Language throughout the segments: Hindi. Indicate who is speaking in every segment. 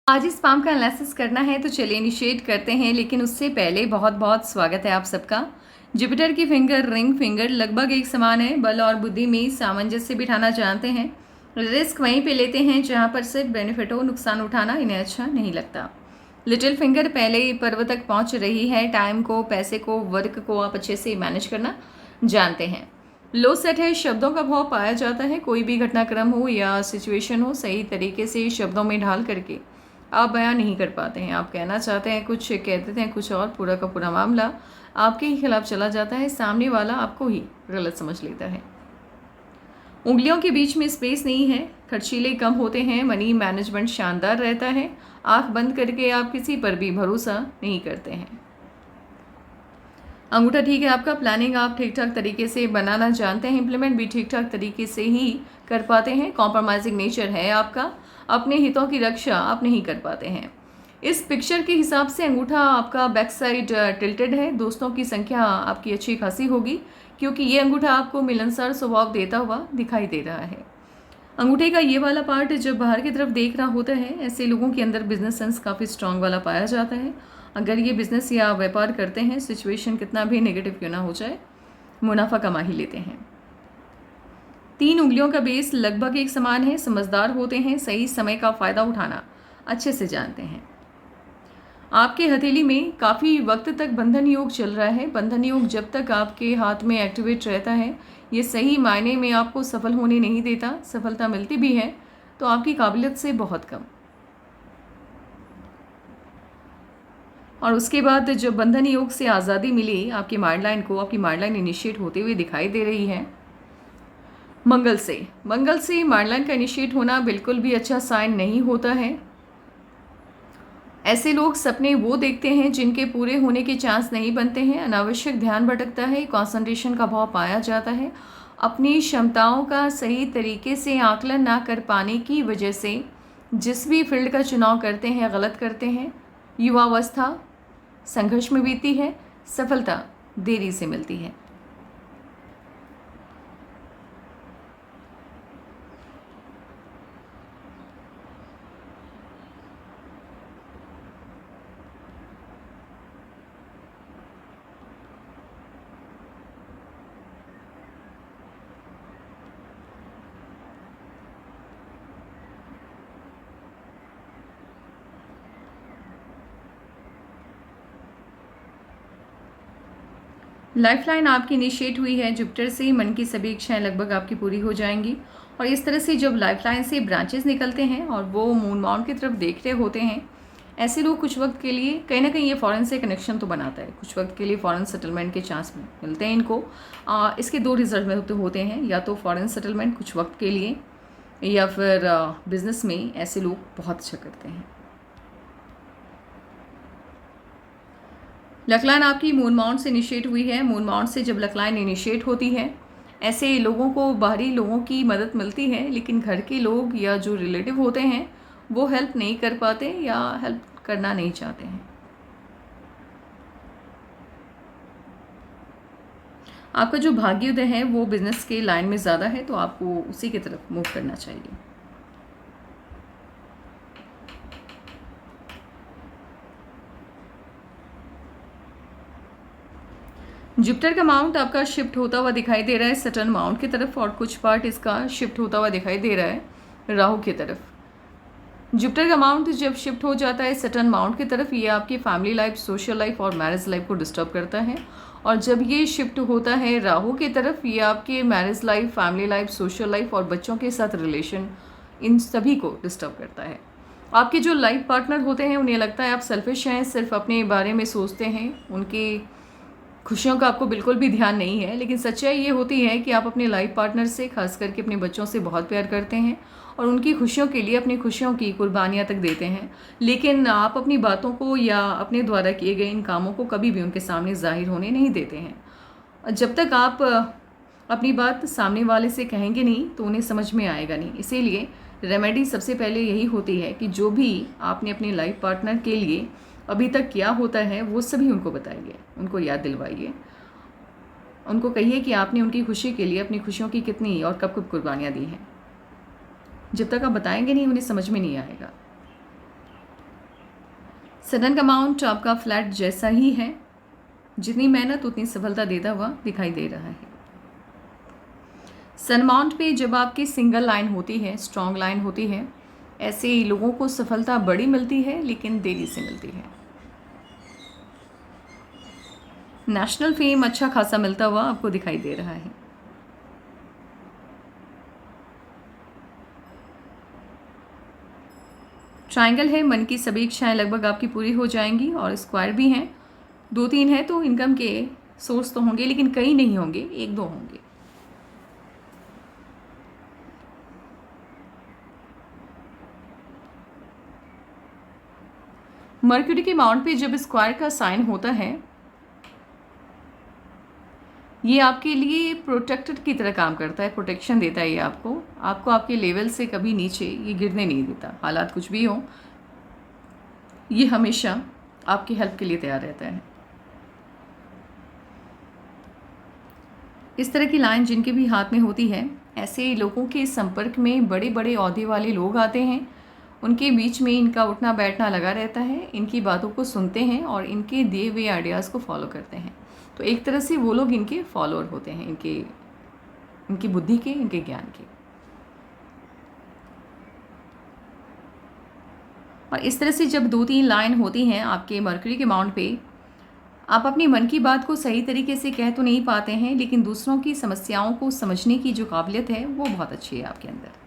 Speaker 1: आज इस पाम का एनालिसिस करना है तो चलिए इनिशिएट करते हैं। लेकिन उससे पहले बहुत बहुत स्वागत है आप सबका। जुपिटर की फिंगर रिंग फिंगर लगभग एक समान है। बल और बुद्धि में सामंजस्य बिठाना जानते हैं। रिस्क वहीं पे लेते हैं जहां पर सिर्फ बेनिफिट हो, नुकसान उठाना इन्हें अच्छा नहीं लगता। लिटिल फिंगर पहले पर्व तक पहुंच रही है। टाइम को, पैसे को, वर्क को आप अच्छे से मैनेज करना जानते हैं। लो सेट है, शब्दों का भाव पाया जाता है। कोई भी घटनाक्रम हो या सिचुएशन हो, सही तरीके से शब्दों में ढाल करके आप बयान नहीं कर पाते हैं। आप कहना चाहते हैं कुछ, कह देते हैं कुछ और। पूरा का पूरा मामला आपके ही खिलाफ चला जाता है। सामने वाला आपको ही गलत समझ लेता है। उंगलियों के बीच में स्पेस नहीं है। खर्चीले कम होते हैं। मनी मैनेजमेंट शानदार रहता है। आंख बंद करके आप किसी पर भी भरोसा नहीं करते हैं। अंगूठा ठीक है आपका। प्लानिंग आप ठीक ठाक तरीके से बनाना जानते हैं। इंप्लीमेंट भी ठीक ठाक तरीके से ही कर पाते हैं। कॉम्प्रोमाइजिंग नेचर है आपका। अपने हितों की रक्षा आप नहीं कर पाते हैं। इस पिक्चर के हिसाब से अंगूठा आपका बैक साइड टिल्टेड है। दोस्तों की संख्या आपकी अच्छी खासी होगी, क्योंकि ये अंगूठा आपको मिलनसार स्वभाव देता हुआ दिखाई दे रहा है। अंगूठे का ये वाला पार्ट जब बाहर की तरफ देख रहा होता है, ऐसे लोगों के अंदर बिजनेस सेंस काफ़ी स्ट्रांग वाला पाया जाता है। अगर ये बिजनेस या व्यापार करते हैं, सिचुएशन कितना भी नेगेटिव क्यों ना हो जाए, मुनाफा कमा ही लेते हैं। 3 उंगलियों का बेस लगभग एक समान है। समझदार होते हैं। सही समय का फ़ायदा उठाना अच्छे से जानते हैं। आपके हथेली में काफ़ी वक्त तक बंधन योग चल रहा है। बंधन योग जब तक आपके हाथ में एक्टिवेट रहता है, ये सही मायने में आपको सफल होने नहीं देता। सफलता मिलती भी है तो आपकी काबिलियत से बहुत कम। और उसके बाद जब बंधन योग से आज़ादी मिली आपकी माइंड लाइन को, आपकी माइंड लाइन इनिशिएट होते हुए दिखाई दे रही है मंगल से माइंड लाइन का इनिशिएट होना बिल्कुल भी अच्छा साइन नहीं होता है। ऐसे लोग सपने वो देखते हैं जिनके पूरे होने के चांस नहीं बनते हैं। अनावश्यक ध्यान भटकता है। कंसंट्रेशन का भाव पाया जाता है। अपनी क्षमताओं का सही तरीके से आकलन ना कर पाने की वजह से जिस भी फील्ड का चुनाव करते हैं गलत करते हैं। युवावस्था संघर्ष में बीती है। सफलता देरी से मिलती है। लाइफलाइन आपकी इनिशिएट हुई है जुपिटर से। मन की सभी इच्छाएं लगभग आपकी पूरी हो जाएंगी। और इस तरह से जब लाइफलाइन से ब्रांचेस निकलते हैं और वो मून माउंट की तरफ देख रहे होते हैं, ऐसे लोग कुछ वक्त के लिए कहीं ना कहीं ये फॉरेन से कनेक्शन तो बनाता है। कुछ वक्त के लिए फॉरेन सेटलमेंट के चांस मिलते हैं इनको। इसके 2 रिजल्ट होते हैं, या तो फॉरेन सेटलमेंट कुछ वक्त के लिए, या फिर बिजनेस में ऐसे लोग बहुत अच्छा करते हैं। लकलाइन आपकी मून माउंट से इनिशिएट हुई है। मून माउंट से जब लकलाइन इनिशिएट होती है, ऐसे लोगों को बाहरी लोगों की मदद मिलती है, लेकिन घर के लोग या जो रिलेटिव होते हैं वो हेल्प नहीं कर पाते या हेल्प करना नहीं चाहते हैं। आपका जो भाग्योदय है वो बिजनेस के लाइन में ज़्यादा है, तो आपको उसी की तरफ मूव करना चाहिए। जुपिटर का माउंट आपका शिफ्ट होता हुआ दिखाई दे रहा है सटर्न माउंट की तरफ, और कुछ पार्ट इसका शिफ्ट होता हुआ दिखाई दे रहा है राहु की तरफ। जुपिटर का माउंट जब शिफ्ट हो जाता है सटर्न माउंट की तरफ, ये आपकी फैमिली लाइफ, सोशल लाइफ और मैरिज लाइफ को डिस्टर्ब करता है। और जब ये शिफ्ट होता है राहु की तरफ, ये आपके marriage life, family life, social life और बच्चों के साथ रिलेशन, इन सभी को डिस्टर्ब करता है। आपके जो लाइफ पार्टनर होते हैं उन्हें लगता है आप सेल्फिश हैं, सिर्फ अपने बारे में सोचते हैं, उनकी खुशियों का आपको बिल्कुल भी ध्यान नहीं है। लेकिन सच्चाई ये होती है कि आप अपने लाइफ पार्टनर से, खास करके अपने बच्चों से बहुत प्यार करते हैं और उनकी खुशियों के लिए अपनी खुशियों की कुर्बानियाँ तक देते हैं। लेकिन आप अपनी बातों को या अपने द्वारा किए गए इन कामों को कभी भी उनके सामने जाहिर होने नहीं देते हैं। जब तक आप अपनी बात सामने वाले से कहेंगे नहीं तो उन्हें समझ में आएगा नहीं। इसीलिए रेमेडी सबसे पहले यही होती है कि जो भी आपने अपने लाइफ पार्टनर के लिए अभी तक क्या होता है वो सभी उनको बताइए, उनको याद दिलवाइए। उनको कहिए कि आपने उनकी खुशी के लिए अपनी खुशियों की कितनी और कब कब कुर्बानियाँ दी हैं। जब तक आप बताएंगे नहीं उन्हें समझ में नहीं आएगा। सैटर्न का माउंट आपका फ्लैट जैसा ही है, जितनी मेहनत उतनी सफलता देता हुआ दिखाई दे रहा है। सन माउंट पे जब आपकी सिंगल लाइन होती है, स्ट्रॉन्ग लाइन होती है, ऐसे लोगों को सफलता बड़ी मिलती है लेकिन देरी से मिलती है। नेशनल फेम अच्छा खासा मिलता हुआ आपको दिखाई दे रहा है। ट्रायंगल है, मन की सभी इच्छाएं लगभग आपकी पूरी हो जाएंगी। और स्क्वायर भी हैं, 2-3 है तो इनकम के सोर्स तो होंगे लेकिन कई नहीं होंगे, 1-2 होंगे। मर्क्यूरी के माउंट पे जब स्क्वायर का साइन होता है, ये आपके लिए प्रोटेक्टर की तरह काम करता है, प्रोटेक्शन देता है। ये आपको आपके लेवल से कभी नीचे ये गिरने नहीं देता। हालात कुछ भी हो, ये हमेशा आपकी हेल्प के लिए तैयार रहता है। इस तरह की लाइन जिनके भी हाथ में होती है, ऐसे लोगों के संपर्क में बड़े बड़े ओहदे वाले लोग आते हैं। उनके बीच में इनका उठना बैठना लगा रहता है, इनकी बातों को सुनते हैं और इनके दिए हुए आइडियाज़ को फॉलो करते हैं। तो एक तरह से वो लोग इनके फॉलोअर होते हैं, इनकी बुद्धि के, इनके ज्ञान के। और इस तरह से जब 2-3 लाइन होती हैं आपके मर्क्यूरी के माउंट पे, आप अपनी मन की बात को सही तरीके से कह तो नहीं पाते हैं, लेकिन दूसरों की समस्याओं को समझने की जो काबिलियत है वो बहुत अच्छी है आपके अंदर।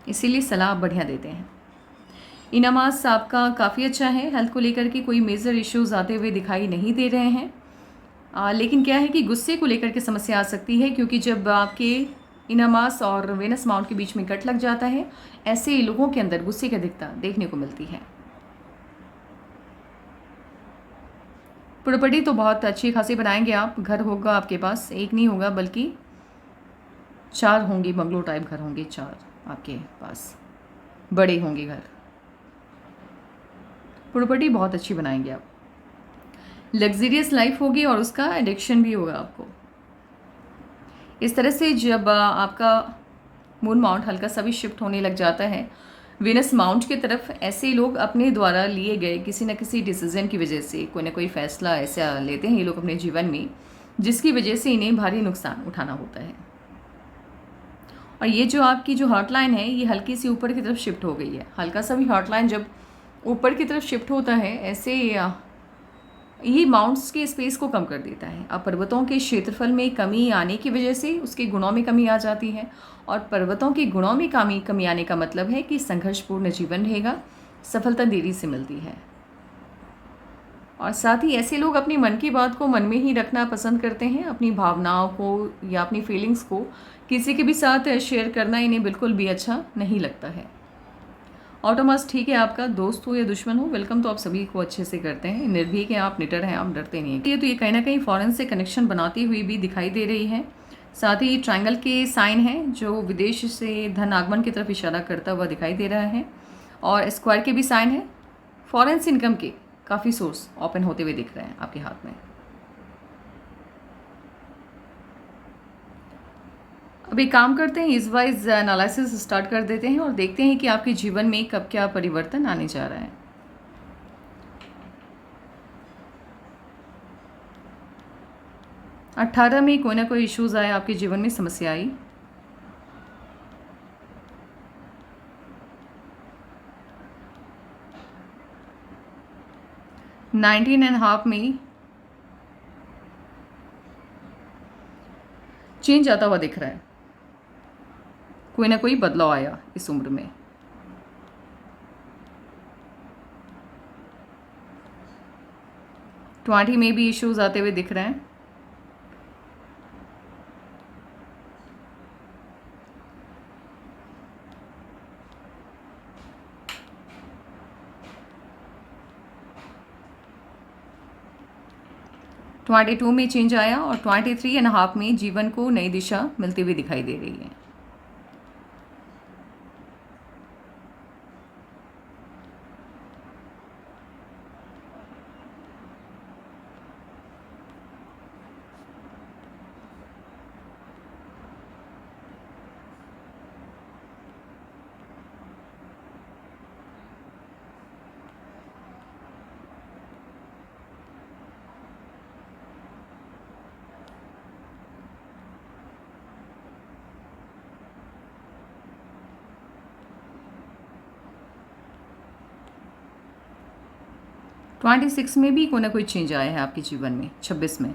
Speaker 1: इसीलिए सलाह बढ़िया देते हैं। इनामास आपका काफ़ी अच्छा है। हेल्थ को लेकर के कोई मेजर इश्यूज आते हुए दिखाई नहीं दे रहे हैं। लेकिन क्या है कि गुस्से को लेकर के समस्या आ सकती है, क्योंकि जब आपके इनामास और वेनस माउंट के बीच में कट लग जाता है, ऐसे लोगों के अंदर गुस्से की अधिकता देखने को मिलती है। प्रॉपर्टी तो बहुत अच्छी खासी बनाएंगे आप। घर होगा आपके पास, एक नहीं होगा बल्कि 4 होंगे, बंगलो टाइप घर होंगे 4 आपके पास, बड़े होंगे घर। प्रॉपर्टी बहुत अच्छी बनाएंगे आप। लग्जरियस लाइफ होगी और उसका एडिक्शन भी होगा आपको। इस तरह से जब आपका मून माउंट हल्का सा भी शिफ्ट होने लग जाता है वेनस माउंट की तरफ, ऐसे लोग अपने द्वारा लिए गए किसी न किसी डिसीजन की वजह से कोई ना कोई फैसला ऐसा लेते हैं ये लोग अपने जीवन में, जिसकी वजह से इन्हें भारी नुकसान उठाना होता है। और ये जो आपकी जो हॉटलाइन है, ये हल्की सी ऊपर की तरफ शिफ्ट हो गई है। हल्का सा भी हॉटलाइन जब ऊपर की तरफ शिफ्ट होता है, ऐसे ये माउंट्स के स्पेस को कम कर देता है। अब पर्वतों के क्षेत्रफल में कमी आने की वजह से उसके गुणों में कमी आ जाती है, और पर्वतों के गुणों में कमी आने का मतलब है कि संघर्षपूर्ण जीवन रहेगा, सफलता देरी से मिलती है। और साथ ही ऐसे लोग अपनी मन की बात को मन में ही रखना पसंद करते हैं। अपनी भावनाओं को या अपनी फीलिंग्स को किसी के भी साथ शेयर करना इन्हें बिल्कुल भी अच्छा नहीं लगता है। ऑटोमास ठीक है, आपका दोस्त हो या दुश्मन हो, वेलकम तो आप सभी को अच्छे से करते हैं। निर्भीक हैं आप, निडर हैं आप, डरते नहीं हैं। तो ये कहीं ना कहीं फॉरेन से कनेक्शन बनाती हुई भी दिखाई दे रही है। साथ ही ट्रायंगल के साइन है जो विदेश से धन आगमन की तरफ इशारा करता हुआ दिखाई दे रहा है, और स्क्वायर के भी साइन है। फॉरेन से इनकम के काफ़ी सोर्स ओपन होते हुए दिख रहे हैं आपके हाथ में। अब एक काम करते हैं, इस वाइज एनालिसिस स्टार्ट कर देते हैं और देखते हैं कि आपके जीवन में कब क्या परिवर्तन आने जा रहा है। अट्ठारह में कोई ना कोई इश्यूज आए आपके जीवन में, समस्या आई। नाइनटीन एंड हाफ में चेंज आता हुआ दिख रहा है, कोई ना कोई बदलाव आया इस उम्र में। ट्वेंटी में भी इश्यूज आते हुए दिख रहे हैं। ट्वेंटी टू में चेंज आया और 23.5 में जीवन को नई दिशा मिलती हुई दिखाई दे रही है। 26 में भी कोई ना कोई चेंज आया है आपके जीवन में, 26 में।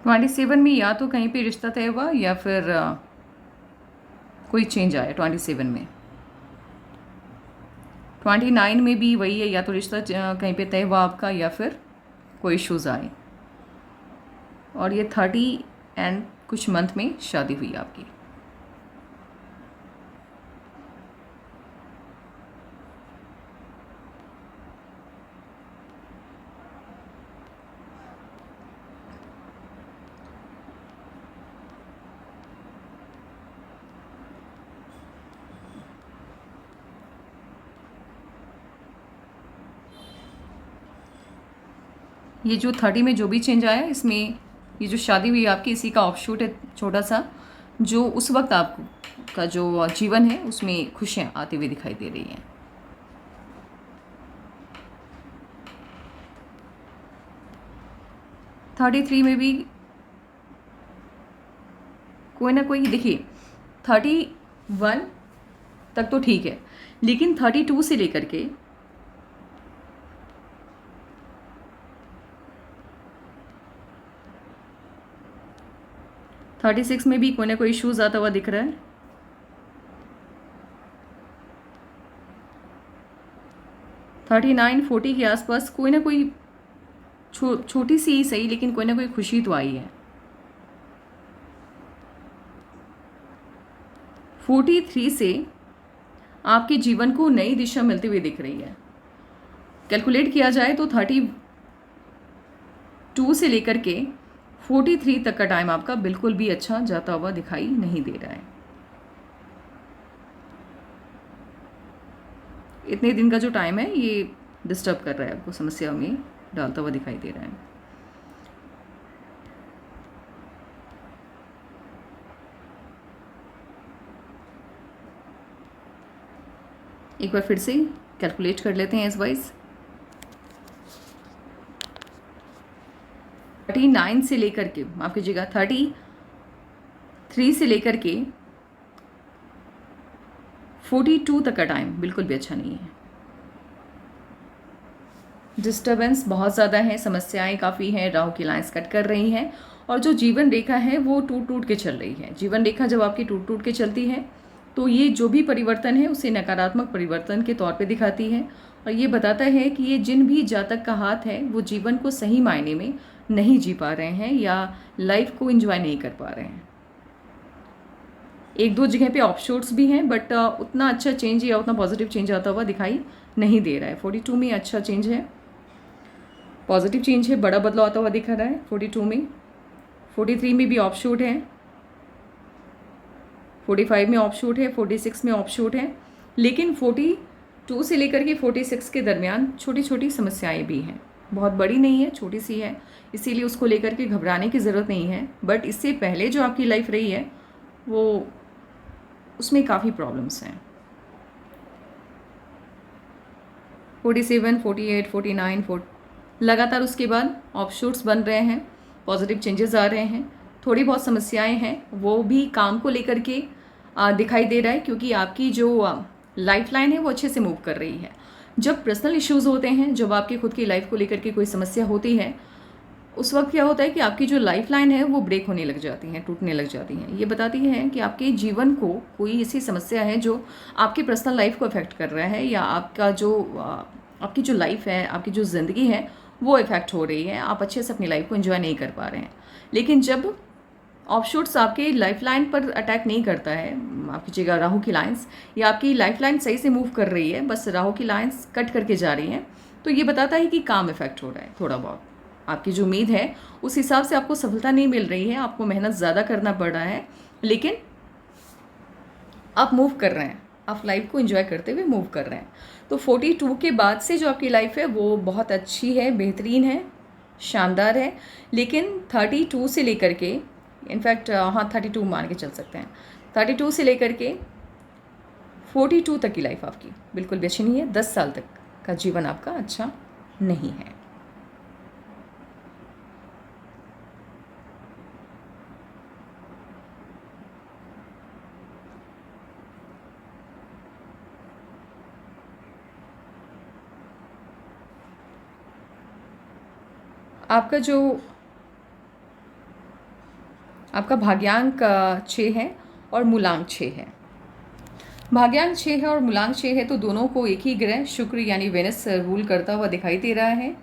Speaker 1: ट्वेंटी सेवन में या तो कहीं पे रिश्ता तय हुआ या फिर कोई चेंज आया 27 में। 29 में भी वही है, या तो रिश्ता कहीं पे तय हुआ आपका या फिर कोई इश्यूज़ आए। और ये 30 एंड कुछ मंथ में शादी हुई आपकी। ये जो 30 में जो भी चेंज आया, इसमें ये जो शादी हुई आपकी, इसी का ऑफशूट है छोटा सा, जो उस वक्त आपको का जो जीवन है उसमें खुशियाँ आती हुई दिखाई दे रही हैं। थर्टी थ्री में भी कोई ना कोई, देखिए 31 तक तो ठीक है, लेकिन 32 से लेकर के 36 में भी कोई ना कोई इश्यूज आता हुआ दिख रहा है। 39 40 के आसपास कोई ना कोई छोटी सी ही सही, लेकिन कोई ना कोई खुशी तो आई है। 43 से आपके जीवन को नई दिशा मिलती हुई दिख रही है। कैलकुलेट किया जाए तो 32 से लेकर के 43 तक का टाइम आपका बिल्कुल भी अच्छा जाता हुआ दिखाई नहीं दे रहा है। इतने दिन का जो टाइम है ये डिस्टर्ब कर रहा है आपको, समस्या में डालता हुआ दिखाई दे रहा है। एक बार फिर से कैलकुलेट कर लेते हैं इस वाइज। 39 से लेकर के, माफ कीजिएगा, 33 से लेकर के 42 तक का टाइम बिल्कुल भी अच्छा नहीं है। डिस्टर्बेंस बहुत ज़्यादा है, समस्याएं काफ़ी हैं, राहु की लाइंस कट कर रही हैं, और जो जीवन रेखा है वो टूट टूट के चल रही है। जीवन रेखा जब आपकी टूट टूट के चलती है तो ये जो भी परिवर्तन है उसे नकारात्मक परिवर्तन के तौर पे दिखाती है, और ये बताता है कि ये जिन भी जातक का हाथ है वो जीवन को सही मायने में नहीं जी पा रहे हैं या लाइफ को एंजॉय नहीं कर पा रहे हैं। एक दो जगह पे ऑफशोर्स भी हैं, बट उतना अच्छा चेंज या उतना पॉजिटिव चेंज आता हुआ दिखाई नहीं दे रहा है। 42 में अच्छा चेंज है, पॉजिटिव चेंज है, बड़ा बदलाव आता हुआ दिख रहा है 42 में। 43 में भी ऑफशूट है, 45 में ऑफशूट है, 46 में ऑफशूट है, लेकिन 42 से लेकर के 46 के दरमियान छोटी छोटी समस्याएं भी हैं। बहुत बड़ी नहीं है, छोटी सी है, इसीलिए उसको लेकर के घबराने की ज़रूरत नहीं है। बट इससे पहले जो आपकी लाइफ रही है वो उसमें काफ़ी प्रॉब्लम्स हैं। 47, 48, 49, लगातार उसके बाद ऑफशूट्स बन रहे हैं, पॉजिटिव चेंजेस आ रहे हैं। थोड़ी बहुत समस्याएं हैं, वो भी काम को लेकर के दिखाई दे रहा है, क्योंकि आपकी जो लाइफ लाइन है वो अच्छे से मूव कर रही है। जब पर्सनल इश्यूज़ होते हैं, जब आपकी खुद की लाइफ को लेकर के कोई समस्या होती है, उस वक्त क्या होता है कि आपकी जो लाइफ लाइन है वो ब्रेक होने लग जाती हैं, टूटने लग जाती हैं। ये बताती है कि आपके जीवन को कोई ऐसी समस्या है जो आपकी पर्सनल लाइफ को अफेक्ट कर रहा है, या आपकी जो लाइफ है, आपकी जो ज़िंदगी है वो इफेक्ट हो रही है। आप अच्छे से अपनी लाइफ को एंजॉय नहीं कर पा रहे हैं। लेकिन जब ऑफशूट्स आपके लाइफ लाइन पर अटैक नहीं करता है, माफ कीजिएगा, राहु की लाइंस, या आपकी लाइफ लाइन सही से मूव कर रही है, बस राहु की लाइंस कट करके जा रही हैं, तो ये बताता है कि काम इफेक्ट हो रहा है। थोड़ा बहुत आपकी जो उम्मीद है उस हिसाब से आपको सफलता नहीं मिल रही है, आपको मेहनत ज़्यादा करना पड़ रहा है, लेकिन आप मूव कर रहे हैं, आप लाइफ को एंजॉय करते हुए मूव कर रहे हैं। तो 42 के बाद से जो आपकी लाइफ है वो बहुत अच्छी है, बेहतरीन है, शानदार है, लेकिन 32 से लेकर के, इनफैक्ट हाँ 32 मान के चल सकते हैं, 32 से लेकर के 42 तक की लाइफ आपकी बिल्कुल भी अच्छी नहीं है। 10 साल तक का जीवन आपका अच्छा नहीं है। आपका जो आपका भाग्यांक 6 है और मूलांक 6 है। भाग्यांक 6 है और मूलांक 6 है, तो दोनों को एक ही ग्रह शुक्र यानी वेनस रूल करता हुआ दिखाई दे रहा है।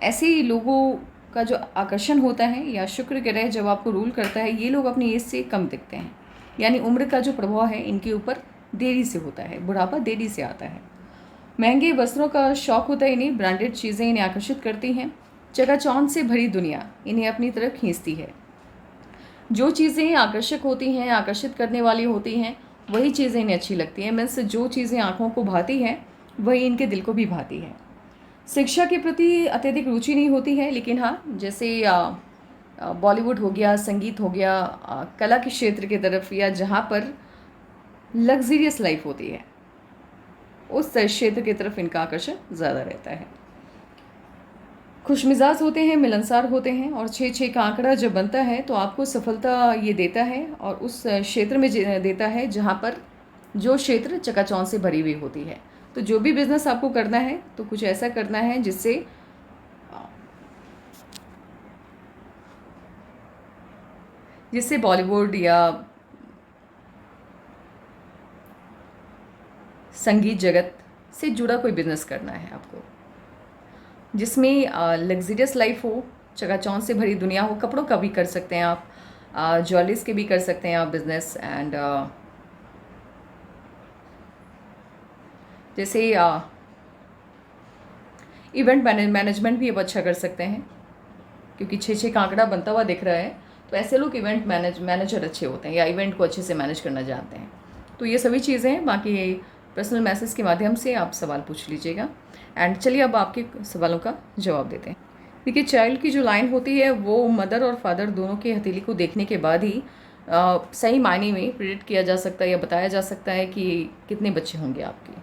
Speaker 1: ऐसे ही लोगों का जो आकर्षण होता है या शुक्र ग्रह जब आपको रूल करता है, ये लोग अपनी एज से कम दिखते हैं, यानी उम्र का जो प्रभाव है इनके ऊपर देरी से होता है, बुढ़ापा देरी से आता है। महंगे वस्त्रों का शौक होता है इन्हें, ब्रांडेड चीज़ें इन्हें आकर्षित करती हैं। चकाचौंध से भरी दुनिया इन्हें अपनी तरफ खींचती है। जो चीज़ें आकर्षक होती हैं, आकर्षित करने वाली होती हैं, वही चीज़ें इन्हें अच्छी लगती हैं। मीन्स जो चीज़ें आँखों को भाती हैं वही इनके दिल को भी भाती है। शिक्षा के प्रति अत्यधिक रुचि नहीं होती है, लेकिन हाँ जैसे बॉलीवुड हो गया, संगीत हो गया, कला के क्षेत्र की तरफ, या जहाँ पर लग्जरियस लाइफ होती है उस क्षेत्र की तरफ इनका आकर्षण ज़्यादा रहता है। खुशमिजाज होते हैं, मिलनसार होते हैं, और 6 का आंकड़ा जब बनता है तो आपको सफलता ये देता है, और उस क्षेत्र में देता है जहाँ पर जो क्षेत्र चकाचौंध से भरी हुई होती है। तो जो भी बिज़नेस आपको करना है तो कुछ ऐसा करना है जिससे बॉलीवुड या संगीत जगत से जुड़ा कोई बिज़नेस करना है आपको, जिसमें लग्जरियस लाइफ हो, चकाचौंध से भरी दुनिया हो। कपड़ों का भी कर सकते हैं आप, ज्वेलरीज के भी कर सकते हैं आप बिज़नेस, एंड जैसे इवेंट मैनेजमेंट भी अब अच्छा कर सकते हैं, क्योंकि 6 का आंकड़ा बनता हुआ दिख रहा है। तो ऐसे लोग इवेंट मैनेजर अच्छे होते हैं, या इवेंट को अच्छे से मैनेज करना जानते हैं। तो ये सभी चीज़ें हैं। बाकी पर्सनल मैसेज के माध्यम से आप सवाल पूछ लीजिएगा। एंड चलिए अब आपके सवालों का जवाब देते हैं। देखिए, चाइल्ड की जो लाइन होती है वो मदर और फादर दोनों की हथेली को देखने के बाद ही सही मायने में प्रेडिक्ट किया जा सकता है या बताया जा सकता है कि कितने बच्चे होंगे आपके।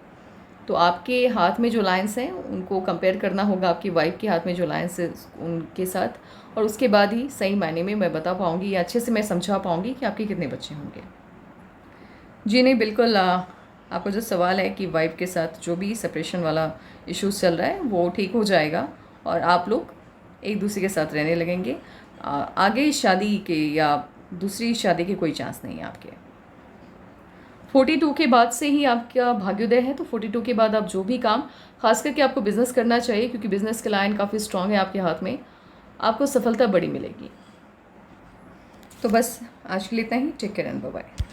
Speaker 1: तो आपके हाथ में जो लाइन्स हैं उनको कंपेयर करना होगा आपकी वाइफ के हाथ में जो लाइन्स है उनके साथ, और उसके बाद ही सही मायने में मैं बता पाऊँगी या अच्छे से मैं समझा पाऊँगी कि आपके कितने बच्चे होंगे। जी नहीं, बिल्कुल आपका जो सवाल है कि वाइफ के साथ जो भी सेपरेशन वाला इश्यूज़ चल रहा है वो ठीक हो जाएगा और आप लोग एक दूसरे के साथ रहने लगेंगे। आगे शादी के या दूसरी शादी के कोई चांस नहीं है आपके। 42 के बाद से ही आपका भाग्योदय है, तो 42 के बाद आप जो भी काम, खास करके आपको बिज़नेस करना चाहिए, क्योंकि बिज़नेस की लाइन काफ़ी स्ट्रांग है आपके हाथ में, आपको सफलता बड़ी मिलेगी। तो बस आज के लिए इतना ही। Take care and bye bye.